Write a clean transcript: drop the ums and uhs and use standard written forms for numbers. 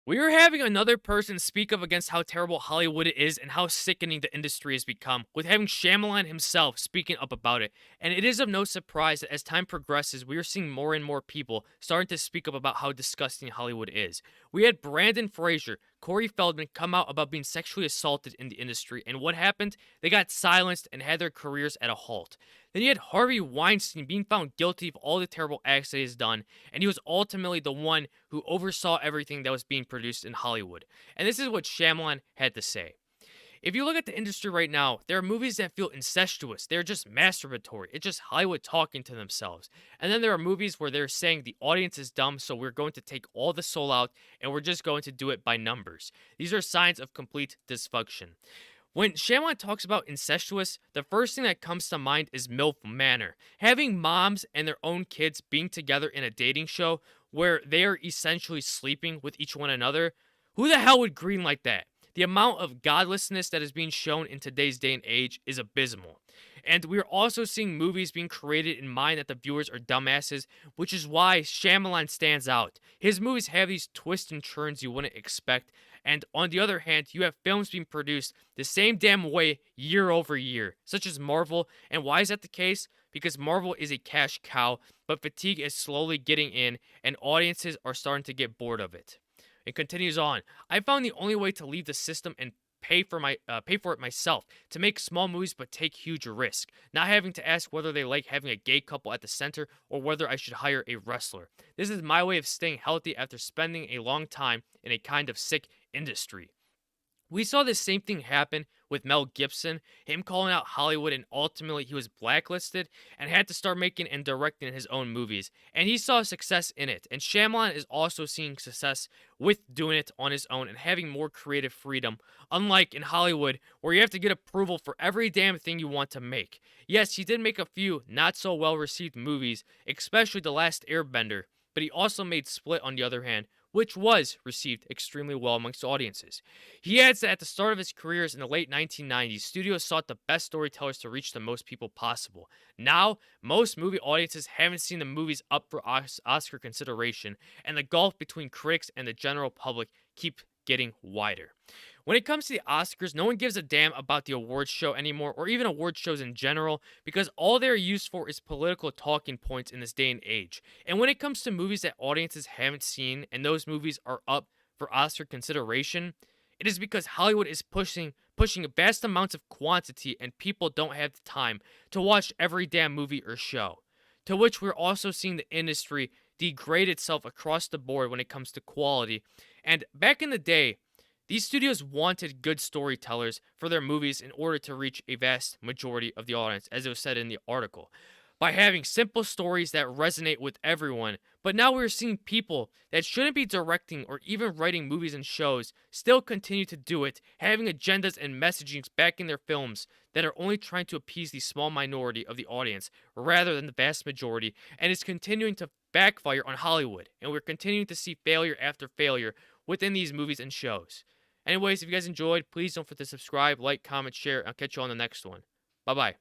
We are having another person speak up against how terrible Hollywood is and how sickening the industry has become, with having Shyamalan himself speaking up about it. And it is of no surprise that as time progresses, we are seeing more and more people starting to speak up about how disgusting Hollywood is. We had Brandon Fraser, Corey Feldman come out about being sexually assaulted in the industry, and what happened? They got silenced and had their careers at a halt. Then you had Harvey Weinstein being found guilty of all the terrible acts that he's done, and he was ultimately the one who oversaw everything that was being produced in Hollywood. And this is what Shyamalan had to say. If you look at the industry right now, there are movies that feel incestuous. They're just masturbatory. It's just Hollywood talking to themselves. And then there are movies where they're saying the audience is dumb, so we're going to take all the soul out and we're just going to do it by numbers. These are signs of complete dysfunction. When Shyamalan talks about incestuous, the first thing that comes to mind is MILF Manor. Having moms and their own kids being together in a dating show where they are essentially sleeping with each one another. Who the hell would greenlight that? The amount of godlessness that is being shown in today's day and age is abysmal. And we're also seeing movies being created in mind that the viewers are dumbasses, which is why Shyamalan stands out. His movies have these twists and turns you wouldn't expect, and on the other hand, you have films being produced the same damn way year over year, such as Marvel. And why is that the case? Because Marvel is a cash cow, but fatigue is slowly getting in, and audiences are starting to get bored of it. It continues on. I found the only way to leave the system and pay for it myself to make small movies but take huge risk, not having to ask whether they like having a gay couple at the center or whether I should hire a wrestler. This is my way of staying healthy after spending a long time in a kind of sick industry. We saw the same thing happen with Mel Gibson, him calling out Hollywood, and ultimately he was blacklisted and had to start making and directing his own movies. And he saw success in it. And Shyamalan is also seeing success with doing it on his own and having more creative freedom, unlike in Hollywood, where you have to get approval for every damn thing you want to make. Yes, he did make a few not so well received movies, especially The Last Airbender, but he also made Split on the other hand, which was received extremely well amongst audiences. He adds that at the start of his careers in the late 1990s, studios sought the best storytellers to reach the most people possible. Now, most movie audiences haven't seen the movies up for Oscar consideration, and the gulf between critics and the general public keep getting wider. When it comes to the Oscars, no one gives a damn about the awards show anymore, or even award shows in general, because all they're used for is political talking points in this day and age. And when it comes to movies that audiences haven't seen, and those movies are up for Oscar consideration, it is because Hollywood is pushing vast amounts of quantity, and people don't have the time to watch every damn movie or show. To which we're also seeing the industry degrade itself across the board when it comes to quality. And back in the day, these studios wanted good storytellers for their movies in order to reach a vast majority of the audience, as it was said in the article, by having simple stories that resonate with everyone. But now we're seeing people that shouldn't be directing or even writing movies and shows still continue to do it, having agendas and messagings back in their films that are only trying to appease the small minority of the audience rather than the vast majority, and is continuing to backfire on Hollywood. And we're continuing to see failure after failure within these movies and shows. Anyways, if you guys enjoyed, please don't forget to subscribe, like, comment, share. I'll catch you on the next one. Bye bye.